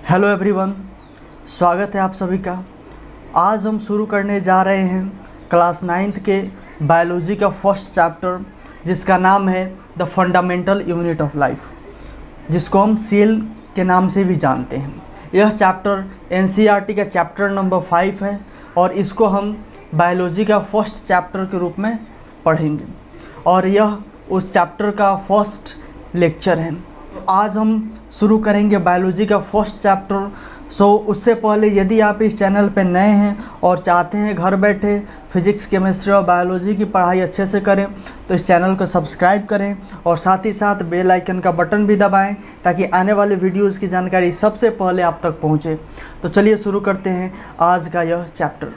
Hello everyone, स्वागत है आप सभी का। आज हम शुरू करने जा रहे हैं क्लास 9th के बायोलॉजी का फर्स्ट चैप्टर, जिसका नाम है the fundamental unit of life, जिसको हम सेल के नाम से भी जानते हैं। यह चैप्टर एनसीईआरटी का चैप्टर नंबर 5 है और इसको हम बायोलॉजी का फर्स्ट चैप्टर के रूप में पढ़ेंगे और यह उस चैप्टर का फर्स्ट लेक्चर है। आज हम शुरू करेंगे बायोलॉजी का फर्स्ट चैप्टर। उससे पहले यदि आप इस चैनल पर नए हैं और चाहते हैं घर बैठे फिजिक्स, केमिस्ट्री और बायोलॉजी की पढ़ाई अच्छे से करें, तो इस चैनल को सब्सक्राइब करें और साथ ही साथ बेल आइकन का बटन भी दबाएं ताकि आने वाले वीडियोज़ की जानकारी सबसे पहले आप तक पहुँचे। तो चलिए शुरू करते हैं आज का यह चैप्टर।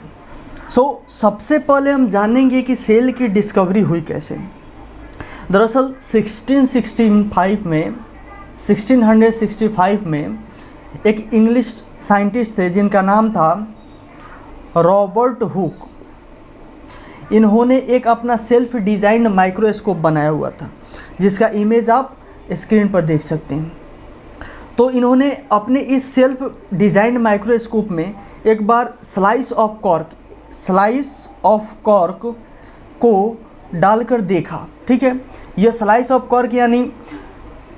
सबसे पहले हम जानेंगे कि सेल की डिस्कवरी हुई कैसे। दरअसल 1665 में एक इंग्लिश साइंटिस्ट थे जिनका नाम था रॉबर्ट हुक। इन्होंने एक अपना सेल्फ डिज़ाइंड माइक्रोस्कोप बनाया हुआ था, जिसका इमेज आप स्क्रीन पर देख सकते हैं। तो इन्होंने अपने इस सेल्फ डिज़ाइंड माइक्रोस्कोप में एक बार स्लाइस ऑफ कॉर्क को डालकर देखा। ठीक है, यह स्लाइस ऑफ कॉर्क यानी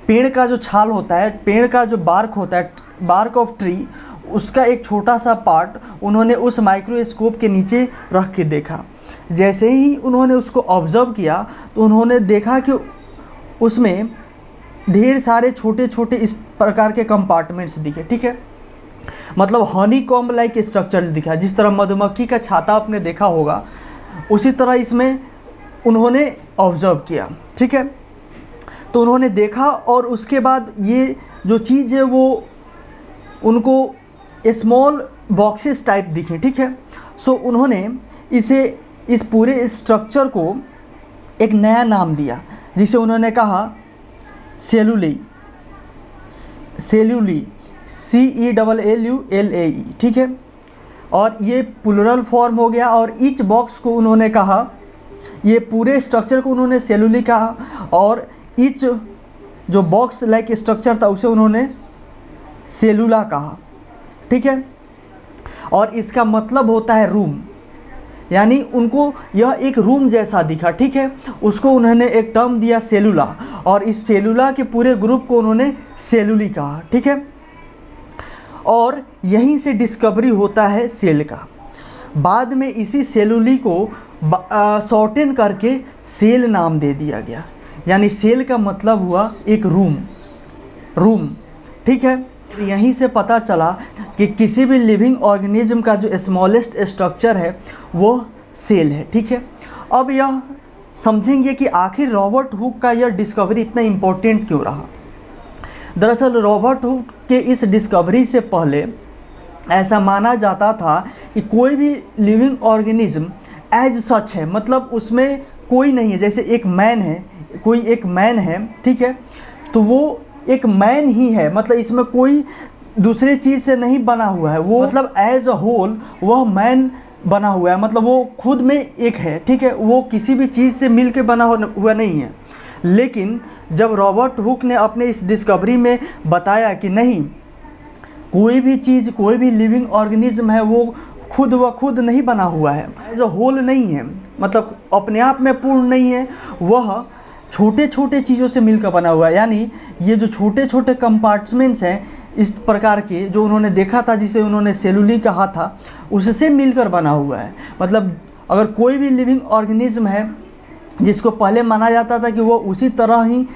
पेड़ का जो छाल होता है, पेड़ का जो बार्क होता है, बार्क ऑफ ट्री, उसका एक छोटा सा पार्ट उन्होंने उस माइक्रोस्कोप के नीचे रख के देखा। जैसे ही उन्होंने उसको ऑब्जर्व किया तो उन्होंने देखा कि उसमें ढेर सारे छोटे छोटे इस प्रकार के कंपार्टमेंट्स दिखे। ठीक है, मतलब हनी कॉम्ब लाइक स्ट्रक्चर दिखा। जिस तरह मधुमक्खी का छाता आपने देखा होगा, उसी तरह इसमें उन्होंने ऑब्जर्व किया। ठीक है, तो उन्होंने देखा और उसके बाद ये जो चीज़ है वो उनको स्मॉल बॉक्सेस टाइप दिखे। ठीक है, उन्होंने इस पूरे स्ट्रक्चर को एक नया नाम दिया, जिसे उन्होंने कहा सेलुली CELLULAE। ठीक है, और ये प्लूरल फॉर्म हो गया और ईच बॉक्स को उन्होंने कहा, ये पूरे स्ट्रक्चर को उन्होंने सेलुली कहा और ईच जो बॉक्स लाइक स्ट्रक्चर था उसे उन्होंने सेलुला कहा। ठीक है, और इसका मतलब होता है रूम, यानी उनको यह एक रूम जैसा दिखा। ठीक है, उसको उन्होंने एक टर्म दिया सेलुला और इस सेलुला के पूरे ग्रुप को उन्होंने सेलुली कहा। ठीक है, और यहीं से डिस्कवरी होता है सेल का। बाद में इसी सेलुली को शॉर्टेन करके सेल नाम दे दिया गया, यानी सेल का मतलब हुआ एक रूम। ठीक है, यहीं से पता चला कि किसी भी लिविंग ऑर्गेनिज्म का जो स्मॉलेस्ट स्ट्रक्चर है वो सेल है। ठीक है, अब यह समझेंगे कि आखिर रॉबर्ट हुक का यह डिस्कवरी इतना इम्पोर्टेंट क्यों रहा। दरअसल रॉबर्ट हुक के इस डिस्कवरी से पहले ऐसा माना जाता था कि कोई भी लिविंग ऑर्गेनिज्म एज सच है, मतलब उसमें कोई नहीं है। जैसे एक मैन है, कोई एक मैन है, ठीक है, तो वो एक मैन ही है, मतलब इसमें कोई दूसरे चीज़ से नहीं बना हुआ है। वो मतलब एज अ होल वह मैन बना हुआ है, मतलब वो खुद में एक है। ठीक है, वो किसी भी चीज़ से मिल के बना हुआ नहीं है। लेकिन जब रॉबर्ट हुक ने अपने इस डिस्कवरी में बताया कि नहीं, कोई भी चीज़, कोई भी लिविंग ऑर्गेनिज्म है वो खुद व खुद नहीं बना हुआ है, एज अ होल नहीं है, मतलब अपने आप में पूर्ण नहीं है, वह छोटे छोटे चीज़ों से मिलकर बना हुआ है। यानी ये जो छोटे छोटे कंपार्टमेंट्स हैं इस प्रकार के, जो उन्होंने देखा था, जिसे उन्होंने सेलुली कहा था, उससे मिलकर बना हुआ है। मतलब अगर कोई भी लिविंग ऑर्गेनिज्म है जिसको पहले माना जाता था कि वो उसी तरह ही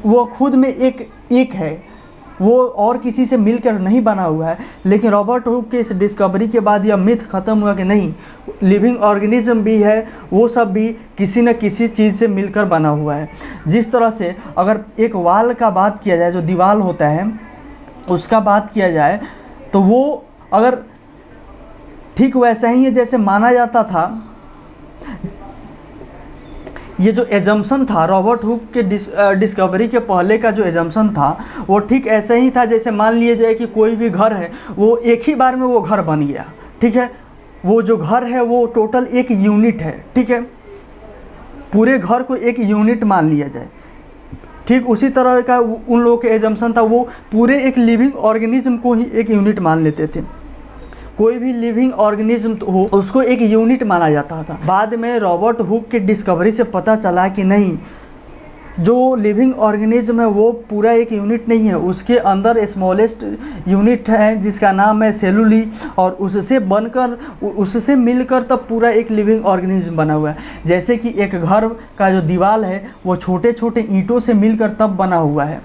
वो खुद में एक है, वो और किसी से मिलकर नहीं बना हुआ है। लेकिन रॉबर्ट हुक के इस डिस्कवरी के बाद यह मिथ ख़त्म हुआ कि नहीं, लिविंग ऑर्गेनिज्म भी है, वो सब भी किसी न किसी चीज़ से मिलकर बना हुआ है। जिस तरह से अगर एक वाल का बात किया जाए, जो दीवार होता है उसका बात किया जाए, तो वो अगर ठीक वैसा ही है जैसे माना जाता था। ये जो एजम्पशन था रॉबर्ट हुक के डिस्कवरी के पहले का, जो एजम्पशन था वो ठीक ऐसा ही था जैसे मान लिया जाए कि कोई भी घर है, वो एक ही बार में वो घर बन गया। ठीक है, वो जो घर है वो टोटल एक यूनिट है। ठीक है, पूरे घर को एक यूनिट मान लिया जाए। ठीक उसी तरह का उन लोगों के एजम्पशन था, वो पूरे एक लिविंग ऑर्गेनिज्म को ही एक यूनिट मान लेते थे। कोई भी लिविंग ऑर्गेनिज्म हो उसको एक यूनिट माना जाता था। बाद में रॉबर्ट हुक की डिस्कवरी से पता चला कि नहीं, जो लिविंग ऑर्गेनिज्म है वो पूरा एक यूनिट नहीं है, उसके अंदर स्मॉलेस्ट यूनिट है जिसका नाम है सेलुली, और उससे मिलकर तब पूरा एक लिविंग ऑर्गेनिज्म बना हुआ है। जैसे कि एक घर का जो दीवार है वो छोटे छोटे ईंटों से मिलकर तब बना हुआ है,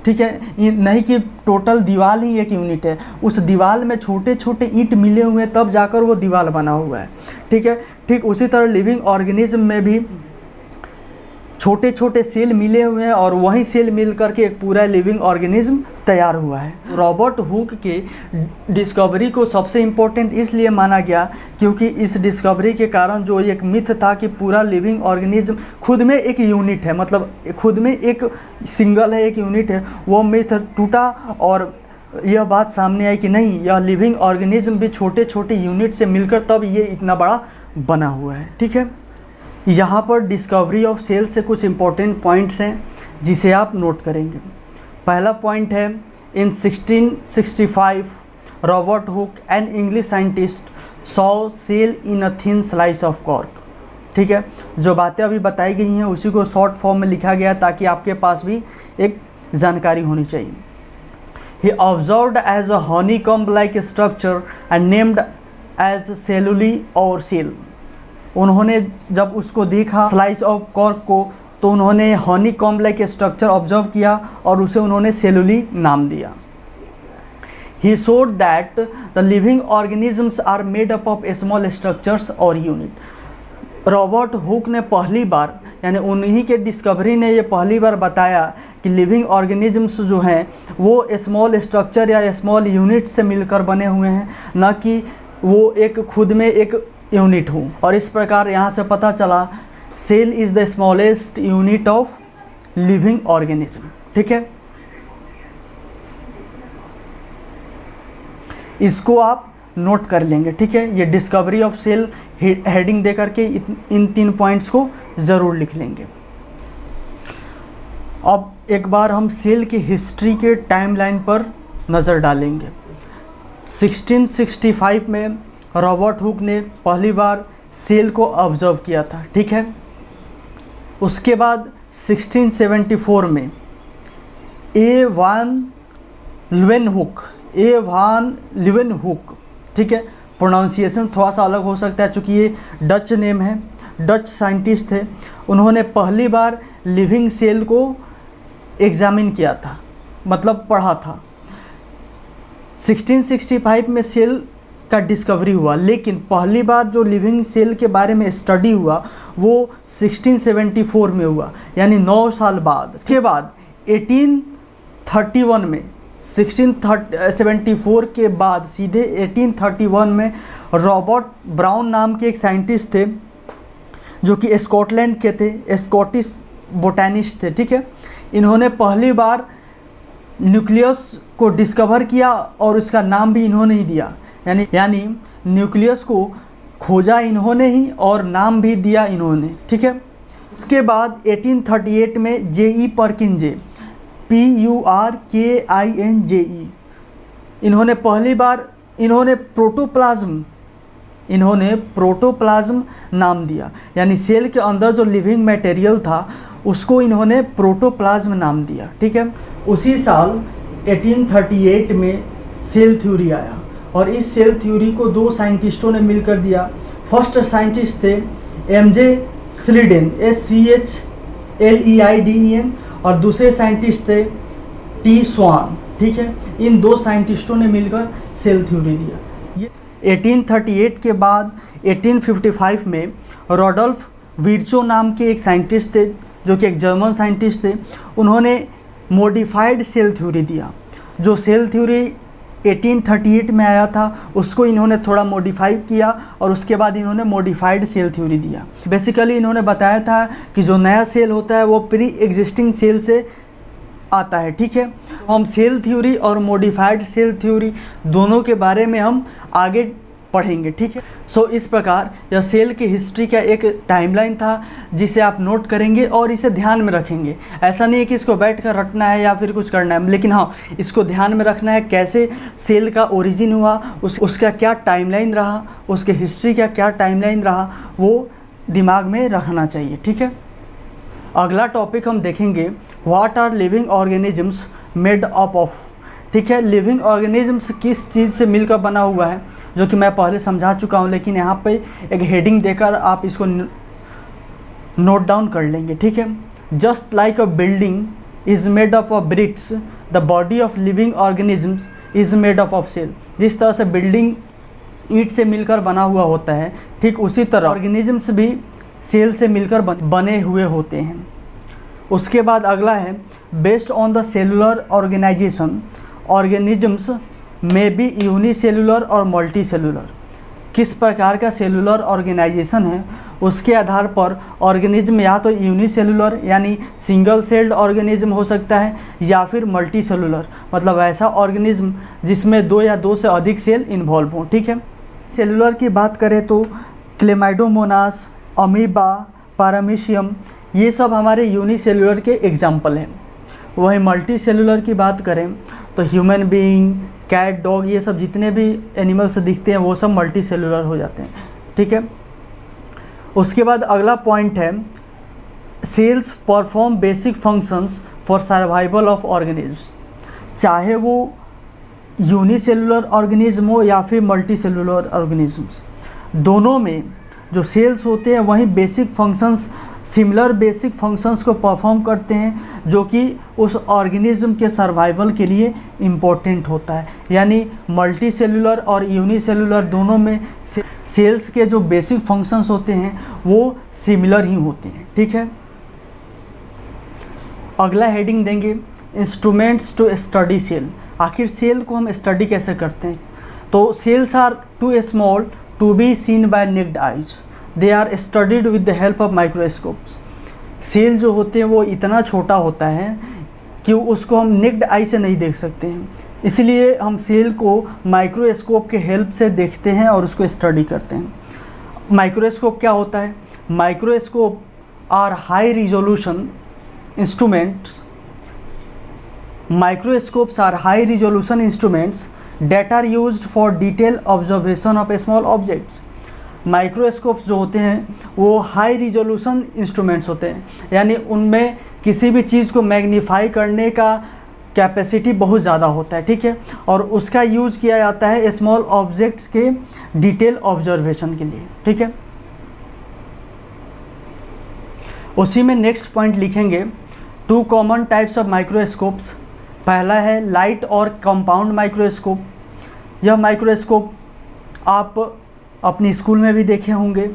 ठीक है, नहीं कि टोटल दीवार ही एक यूनिट है, उस दीवार में छोटे छोटे ईंट मिले हुए हैं तब जाकर वो दीवार बना हुआ है, ठीक है। ठीक उसी तरह लिविंग ऑर्गेनिज्म में भी छोटे छोटे सेल मिले हुए हैं और वही सेल मिल करके एक पूरा लिविंग ऑर्गेनिज्म तैयार हुआ है। रॉबर्ट हुक के डिस्कवरी को सबसे इम्पोर्टेंट इसलिए माना गया क्योंकि इस डिस्कवरी के कारण जो एक मिथ था कि पूरा लिविंग ऑर्गेनिज्म खुद में एक यूनिट है, मतलब खुद में एक सिंगल है, एक यूनिट है, वो मिथ टूटा और यह बात सामने आई कि नहीं, यह लिविंग ऑर्गेनिज्म भी छोटे छोटे यूनिट से मिलकर तब ये इतना बड़ा बना हुआ है, ठीक है। यहाँ पर डिस्कवरी ऑफ सेल से कुछ इम्पोर्टेंट पॉइंट्स हैं जिसे आप नोट करेंगे। पहला पॉइंट है, in 1665 Robert Hooke an English scientist saw cell in a thin slice of cork, ठीक है। जो बातें अभी बताई गई हैं उसी को शॉर्ट फॉर्म में लिखा गया ताकि आपके पास भी एक जानकारी होनी चाहिए। He observed as a honeycomb like structure and named as cellulae or cell. उन्होंने जब उसको देखा स्लाइस ऑफ कॉर्क को तो उन्होंने हनीकॉम्ब लाइक स्ट्रक्चर ऑब्जर्व किया और उसे उन्होंने सेलुली नाम दिया। He showed that the living organisms are made up of small structures और यूनिट। रॉबर्ट हुक ने पहली बार, यानी उन्हीं के डिस्कवरी ने ये पहली बार बताया कि लिविंग ऑर्गेनिजम्स जो हैं वो स्मॉल स्ट्रक्चर या स्मॉल यूनिट से मिलकर बने हुए हैं, न कि वो एक खुद में एक यूनिट हो। और इस प्रकार यहाँ से पता चला cell is the smallest unit of living organism, ठीक है। इसको आप नोट कर लेंगे, ठीक है। ये डिस्कवरी ऑफ सेल हेडिंग दे करके इन 3 पॉइंट्स को ज़रूर लिख लेंगे। अब एक बार हम सेल की हिस्ट्री के टाइमलाइन पर नज़र डालेंगे। 1665 में रॉबर्ट हुक ने पहली बार सेल को ऑब्जर्व किया था, ठीक है। उसके बाद 1674 में ए वान ल्यूवेनहुक, ठीक है, प्रोनाउंसिएशन थोड़ा सा अलग हो सकता है चूँकि ये डच नेम है, डच साइंटिस्ट थे। उन्होंने पहली बार लिविंग सेल को एग्जामिन किया था, मतलब पढ़ा था। 1665 में सेल का डिस्कवरी हुआ, लेकिन पहली बार जो लिविंग सेल के बारे में स्टडी हुआ वो 1674 में हुआ, यानी 9 साल बाद। उसके बाद 1831 में 1674 के बाद सीधे 1831 में रॉबर्ट ब्राउन नाम के एक साइंटिस्ट थे जो कि स्कॉटलैंड के थे, स्कॉटिश बोटैनिस्ट थे, ठीक है। इन्होंने पहली बार न्यूक्लियस को डिस्कवर किया और उसका नाम भी इन्होंने ही दिया, यानी न्यूक्लियस को खोजा इन्होंने ही और नाम भी दिया इन्होंने, ठीक है। उसके बाद 1838 में J.E. पर्किंजे, PURKINJE, इन्होंने पहली बार प्रोटोप्लाज्म नाम दिया, यानी सेल के अंदर जो लिविंग मटेरियल था उसको इन्होंने प्रोटोप्लाज्म नाम दिया, ठीक है। उसी साल 1838 में सेल थ्योरी आया और इस सेल थ्योरी को 2 साइंटिस्टों ने मिलकर दिया। फर्स्ट साइंटिस्ट थे MJ स्लीडेन, SCHLEIDEN, और दूसरे साइंटिस्ट थे T स्वान, ठीक है। इन 2 साइंटिस्टों ने मिलकर सेल थ्योरी दिया। ये 1838 के बाद 1855 में रोडोल्फ विर्चो नाम के एक साइंटिस्ट थे जो कि एक जर्मन साइंटिस्ट थे। उन्होंने मॉडिफाइड सेल थ्योरी दिया। जो सेल थ्योरी 1838 में आया था उसको इन्होंने थोड़ा मॉडिफाई किया और उसके बाद इन्होंने मॉडिफाइड सेल थ्योरी दिया। बेसिकली इन्होंने बताया था कि जो नया सेल होता है वो प्री एग्जिस्टिंग सेल से आता है, ठीक है। हम सेल थ्योरी और मॉडिफाइड सेल थ्योरी दोनों के बारे में हम आगे पढ़ेंगे, ठीक है। सो इस प्रकार यह सेल की हिस्ट्री का एक टाइमलाइन था जिसे आप नोट करेंगे और इसे ध्यान में रखेंगे। ऐसा नहीं है कि इसको बैठ कर रटना है या फिर कुछ करना है, लेकिन हाँ, इसको ध्यान में रखना है कैसे सेल का ओरिजिन हुआ, उसका क्या टाइमलाइन रहा, उसके हिस्ट्री का क्या टाइमलाइन रहा, वो दिमाग में रखना चाहिए, ठीक है। अगला टॉपिक हम देखेंगे, what are living organisms made up of, ठीक है। लिविंग ऑर्गेनिजम्स किस चीज़ से मिलकर बना हुआ है, जो कि मैं पहले समझा चुका हूँ, लेकिन यहाँ पे एक हेडिंग देकर आप इसको नोट डाउन कर लेंगे, ठीक है। Just like a building is made up of bricks, the body of living organisms is made up of cell. जिस तरह से बिल्डिंग ईंट से मिलकर बना हुआ होता है, ठीक उसी तरह ऑर्गेनिजम्स भी सेल से मिलकर बने हुए होते हैं। उसके बाद अगला है, based on the cellular organization organisms में बी यूनिसेलुलर और मल्टीसेलुलर। किस प्रकार का सेलुलर ऑर्गेनाइजेशन है उसके आधार पर ऑर्गेनिज्म या तो यूनिसेलुलर यानी सिंगल सेल्ड ऑर्गेनिज्म हो सकता है, या फिर मल्टीसेलुलर मतलब ऐसा ऑर्गेनिज्म जिसमें 2 या 2 से अधिक सेल इन्वॉल्व हों, ठीक है। सेलुलर की बात करें तो क्लेमाइडोमोनास, अमीबा, पैरामीशियम, ये सब हमारे यूनिसेलुलर के एग्जाम्पल हैं। वहीं मल्टी सेलुलर की बात करें तो ह्यूमन बीइंग, कैट, डॉग, ये सब जितने भी एनिमल्स दिखते हैं वो सब मल्टी सेलुलर हो जाते हैं, ठीक है। उसके बाद अगला पॉइंट है, cells perform basic functions for survival of organism. चाहे वो यूनिसेलुलर ऑर्गेनिज्म हो या फिर मल्टी सेलुलर ऑर्गेनिजम्स, दोनों में जो सेल्स होते हैं वहीं basic functions, similar basic functions को परफॉर्म करते हैं जो कि उस ऑर्गेनिज्म के सर्वाइवल के लिए इम्पोर्टेंट होता है। यानी मल्टी सेलुलर और यूनिसेलुलर दोनों में सेल्स के जो बेसिक फंक्शंस होते हैं वो सिमिलर ही होते हैं, ठीक है। अगला हेडिंग देंगे, इंस्ट्रूमेंट्स टू स्टडी सेल। आखिर सेल को हम स्टडी कैसे करते हैं? तो cells are too small to be seen by naked eyes, they are studied with the help of microscopes. Cell जो होते हैं वो इतना छोटा होता है कि उसको हम नेक्ड आई से नहीं देख सकते हैं, इसलिए हम सेल को माइक्रोस्कोप के हेल्प से देखते हैं और उसको स्टडी करते हैं। माइक्रोस्कोप क्या होता है? Microscope are high resolution instruments, microscopes are high resolution instruments that are used for detailed observation of small objects। Microscopes जो होते हैं वो हाई रिजोल्यूशन इंस्ट्रूमेंट्स होते हैं, यानी उनमें किसी भी चीज़ को मैग्नीफाई करने का कैपेसिटी बहुत ज़्यादा होता है, ठीक है, और उसका यूज किया जाता है स्मॉल ऑब्जेक्ट्स के डिटेल ऑब्जर्वेशन के लिए, ठीक है। उसी में नेक्स्ट पॉइंट लिखेंगे, 2 कॉमन टाइप्स ऑफ माइक्रोस्कोप्स। पहला है लाइट और कंपाउंड माइक्रोस्कोप। यह माइक्रोस्कोप आप अपनी स्कूल में भी देखे होंगे।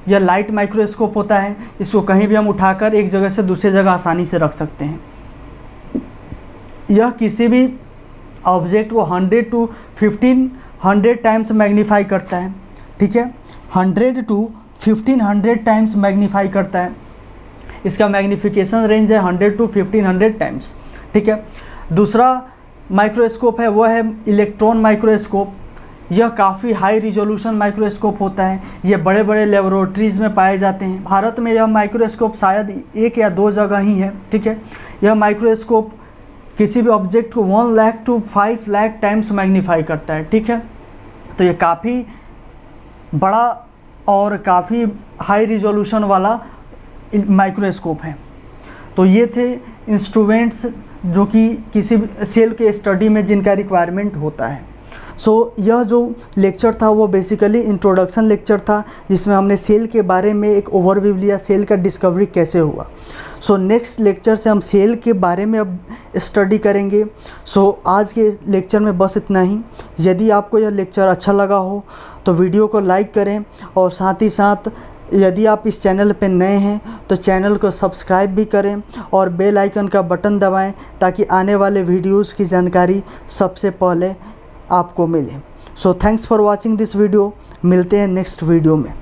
यह लाइट माइक्रोस्कोप होता है, इसको कहीं भी हम उठाकर एक जगह से दूसरी जगह आसानी से रख सकते हैं। यह किसी भी ऑब्जेक्ट को 100 to 1500 टाइम्स मैग्नीफाई करता है, ठीक है, 100 to 1500 टाइम्स मैग्नीफाई करता है। इसका मैग्नीफिकेशन रेंज है 100 to 1500 टाइम्स, ठीक है। दूसरा माइक्रोस्कोप है वो है इलेक्ट्रॉन माइक्रोस्कोप। यह काफ़ी हाई रिजोल्यूशन माइक्रोस्कोप होता है, ये बड़े बड़े लेबोरेटरीज़ में पाए जाते हैं। भारत में यह माइक्रोस्कोप शायद 1 या 2 जगह ही है, ठीक है। यह माइक्रोस्कोप किसी भी ऑब्जेक्ट को 1 lakh to 5 lakh times magnify करता है, ठीक है। तो ये काफ़ी बड़ा और काफ़ी हाई रिजोल्यूशन वाला माइक्रोस्कोप है। तो ये थे इंस्ट्रूमेंट्स जो कि किसी सेल के स्टडी में जिनका रिक्वायरमेंट होता है। सो यह जो लेक्चर था वो बेसिकली इंट्रोडक्शन लेक्चर था, जिसमें हमने सेल के बारे में एक ओवरव्यू लिया, सेल का डिस्कवरी कैसे हुआ। सो नेक्स्ट लेक्चर से हम सेल के बारे में अब स्टडी करेंगे। सो आज के लेक्चर में बस इतना ही। यदि आपको यह लेक्चर अच्छा लगा हो तो वीडियो को लाइक करें, और साथ ही साथ यदि आप इस चैनल पर नए हैं तो चैनल को सब्सक्राइब भी करें और बेल आइकन का बटन दबाएं, ताकि आने वाले वीडियोस की जानकारी सबसे पहले आपको मिले। So thanks for watching this video. मिलते हैं नेक्स्ट वीडियो में।